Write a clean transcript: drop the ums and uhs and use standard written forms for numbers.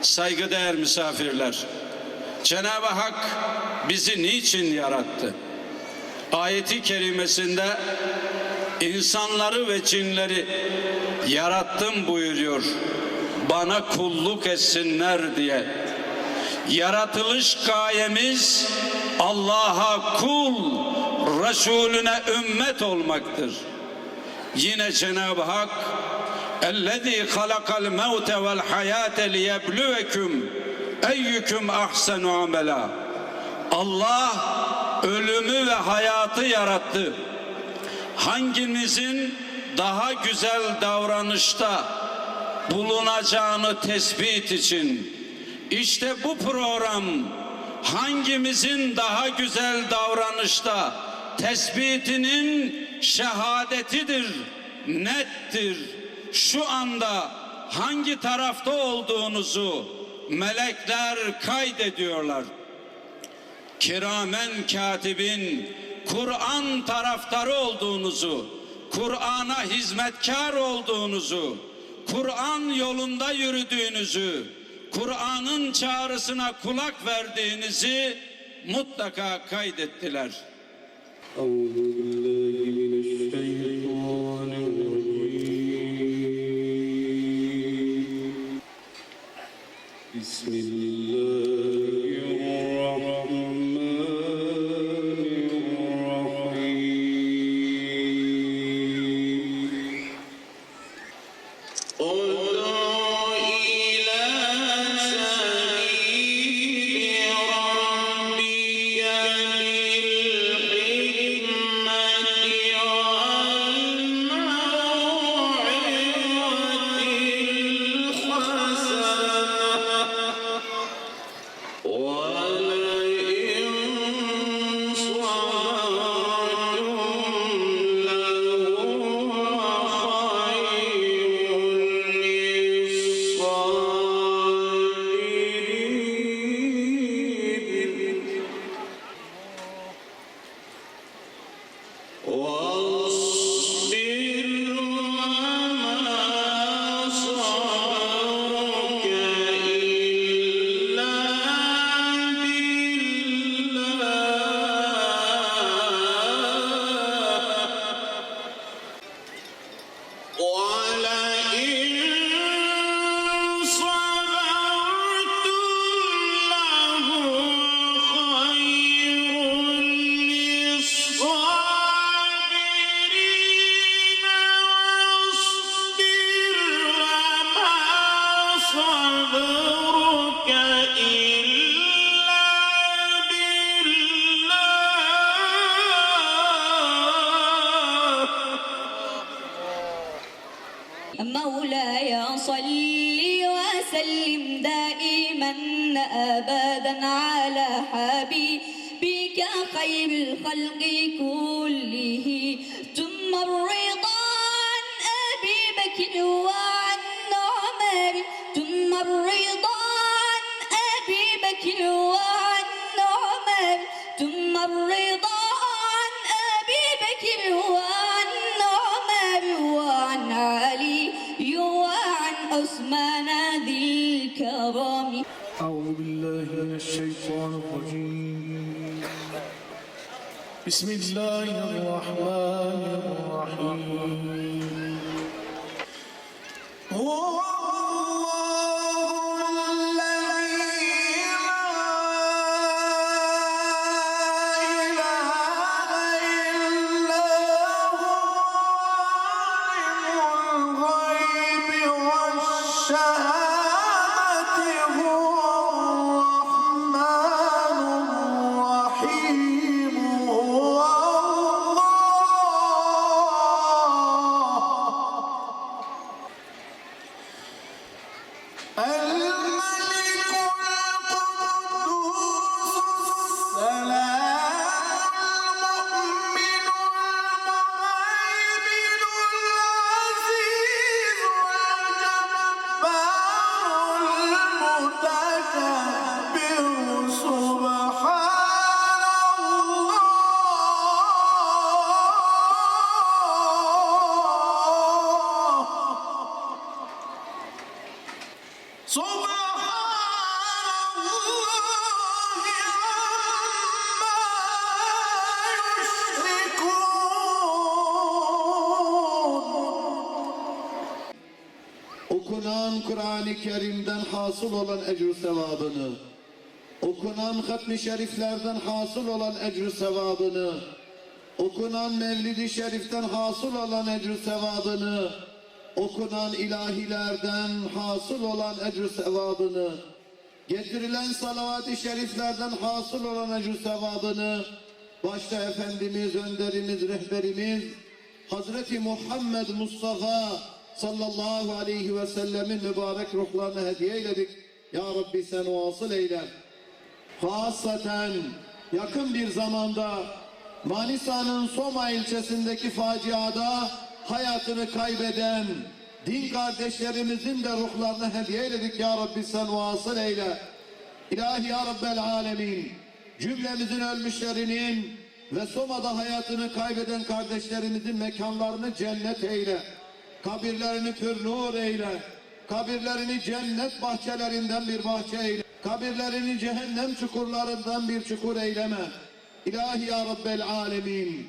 saygıdeğer misafirler, Cenab-ı Hak bizi niçin yarattı? Ayeti kerimesinde insanları ve cinleri yarattım buyuruyor, bana kulluk etsinler diye. Yaratılış gayemiz Allah'a kul, Resulüne ümmet olmaktır. Yine Cenab-ı Hak اَلَّذ۪ي خَلَقَ الْمَوْتَ وَالْحَيَاةَ لِيَبْلُوَكُمْ اَيُّكُمْ اَحْسَنُ عَمَلًا. Allah ölümü ve hayatı yarattı. Hangimizin daha güzel davranışta bulunacağını tespit için. İşte bu program hangimizin daha güzel davranışta tespitinin şehadetidir, nettir. Şu anda hangi tarafta olduğunuzu melekler kaydediyorlar. Kiramen katibin, Kur'an taraftarı olduğunuzu, Kur'an'a hizmetkar olduğunuzu, Kur'an yolunda yürüdüğünüzü, Kur'an'ın çağrısına kulak verdiğinizi mutlaka kaydettiler. مولاي صل وسلم دائما أبدا على حبيبك خير الخلق كله ثم الرضا عن أبي بكر وعن عمر ثم الرضا عن أبي بكر وعن عمر ثم الرضا عن أبي بكر وعن عمر وعن علي وعن عثمان ذي الكرم. أعوذ بالله من الشيطان الرجيم. بسم الله الرحمن الرحيم. هو سبحان Okunan Kur'an-ı Kerim'den hasıl olan ecr sevabını, okunan hatmi şeriflerden hasıl olan ecr sevabını, okunan Mevlid-i Şerif'ten hasıl olan ecr sevabını, okunan ilahilerden hasıl olan ecr sevabını, getirilen salavat-ı şeriflerden hasıl olan ecr sevabını, başta Efendimiz, önderimiz, rehberimiz, Hazreti Muhammed Mustafa sallallahu aleyhi ve sellemin mübarek ruhlarına hediye eyledik. Ya Rabbi sen vasıl eyle. Hasaten yakın bir zamanda Manisa'nın Soma ilçesindeki faciada hayatını kaybeden din kardeşlerimizin de ruhlarına hediye eyledik. Ya Rabbi sen vasıl eyle. İlahi ya Rabbel alemin, cümlemizin ölmüşlerinin ve Soma'da hayatını kaybeden kardeşlerimizin mekanlarını cennet eyle. Kabirlerini pür nur eyle. Kabirlerini cennet bahçelerinden bir bahçe eyle. Kabirlerini cehennem çukurlarından bir çukur eyleme. İlahi ya Rabbel alemin.